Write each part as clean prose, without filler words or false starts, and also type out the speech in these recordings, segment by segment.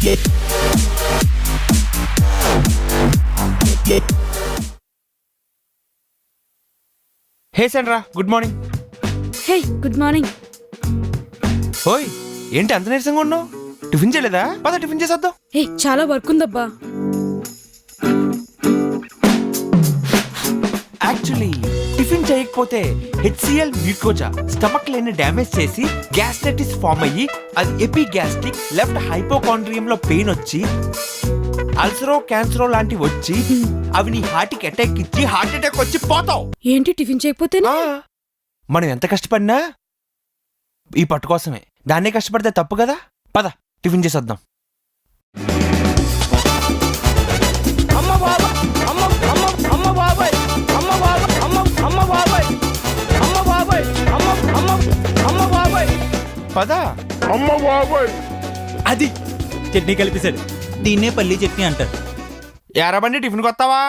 హే Sandra, good morning. Hey good morning. ఓయ్ ఏంటి అంత నీరసంగా ఉన్నావు? టిఫిన్ చేయలేదా? పద టిఫిన్ చేసేద్దాం. హే చాలా వర్క్ ఉందబ్బా. యాక్చువల్లీ టిఫిన్ చేయకపోతే HCl గ్లూకోజా స్టమక్ లైన్ డ్యామేజ్ చేసి గ్యాస్ట్రైటిస్ ఫామ్ అయ్యి అది ఎపిగ్యాస్ట్రిక్ లెఫ్ట్ హైపోకాండ్రియంలో పెయిన్ వచ్చి అల్సరో క్యాన్సరో లాంటివి వచ్చి అవి నీ హార్ట్కి అటాక్ ఇచ్చి హార్ట్ అటాక్ వచ్చి పోతావు. ఏంటి టిఫిన్ చేయకపోతేనా? మనం ఎంత కష్టపడినా ఈ పట్టు కోసమే. దాన్నే కష్టపడితే తప్పు కదా. పద టిఫిన్ చేసేద్దాం. పద. అది చట్నీ కలిపేశాడు. దీన్నే పల్లి చట్నీ అంటారు. ఎరబండి టిఫిన్ కొత్తావా?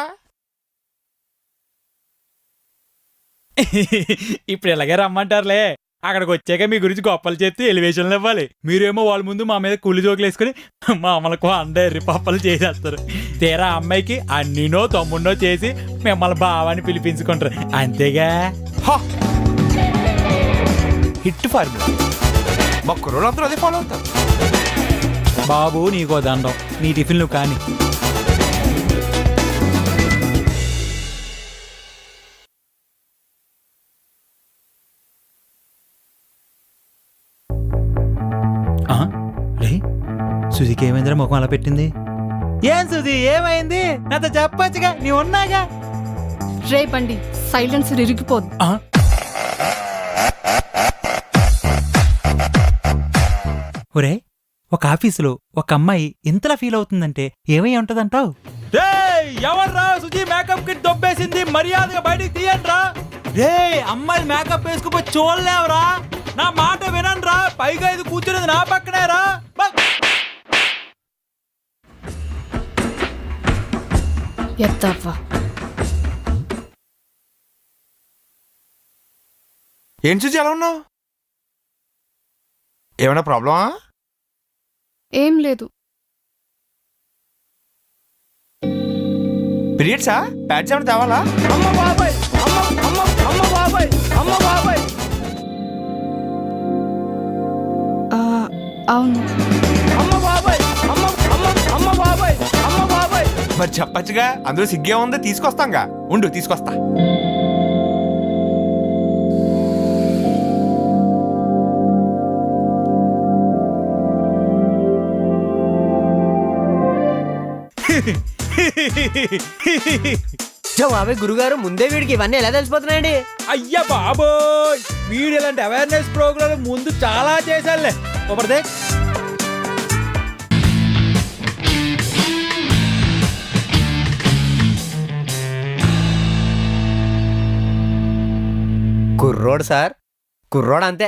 ఇప్పుడు ఎలాగే రమ్మంటారులే. అక్కడికి వచ్చాక మీ గురించి గొప్పలు చేస్తే ఎలివేషన్లు ఇవ్వాలి. మీరేమో వాళ్ళ ముందు మా మీద కూలి జోకులు వేసుకుని మా అమ్మలకు అందరి పప్పలు చేసేస్తారు. తీరా అమ్మాయికి అన్నినో తమ్ముడినో చేసి మిమ్మల్ని బావాని పిలిపించుకుంటారు. అంతేగా. Hit formula. మా కుర్రోళ్ళందరూ అదే ఫాలో అవుతారు. బాబు నీకో దండం. నీ టిఫిన్లు కానీ. సుజీకి ఏమైందిరా ముఖం అలా పెట్టింది? ఏం సుజీ ఏమైంది? నాతో చెప్పచ్చుగా, నీ ఉన్నాగా. రే బండి సైలెన్సర్ ఇరిగిపోద్దు. ఒరే, ఒక ఆఫీసులో ఒక అమ్మాయి ఇంతలా ఫీల్ అవుతుందంటే ఏమై ఉంటదంటావు? ఎవర్రా సుజీ మేకప్ కిట్ దొబ్బేసింది? మర్యాదగా బయటికి తీయండిరా. రే అమ్మాయి మేకప్ వేసుకుపోయి చూడలేవరా. నా మాట వినండిరా. పైగా ఇది కూర్చునేది నా పక్కనేరా. ఎత్తవ్వా. ఏం చూసి ఎలా ఉన్నావు? ఏమైనా ప్రాబ్లమా? ఏం లేదు. పీరియడ్సా? ప్యాడ్స్ ఏమైనా తేవాలా? అవును. మరి చెప్పచ్చుగా, అందులో సిగ్గే ఉంది. తీసుకొస్తాంగా. ఉండు తీసుకొస్తా. బాబాయ్ గురుగారు, ముందే వీడికి ఇవన్నీ ఎలా తెలిసిపోతున్నాయండి? అయ్యా బాబోయ్, వీడు ఇలాంటి అవేర్నెస్ ప్రోగ్రామ్ ముందు చాలా చేశానులే. ఒకటిదే కుర్రోడు సార్, కుర్రోడు అంతే.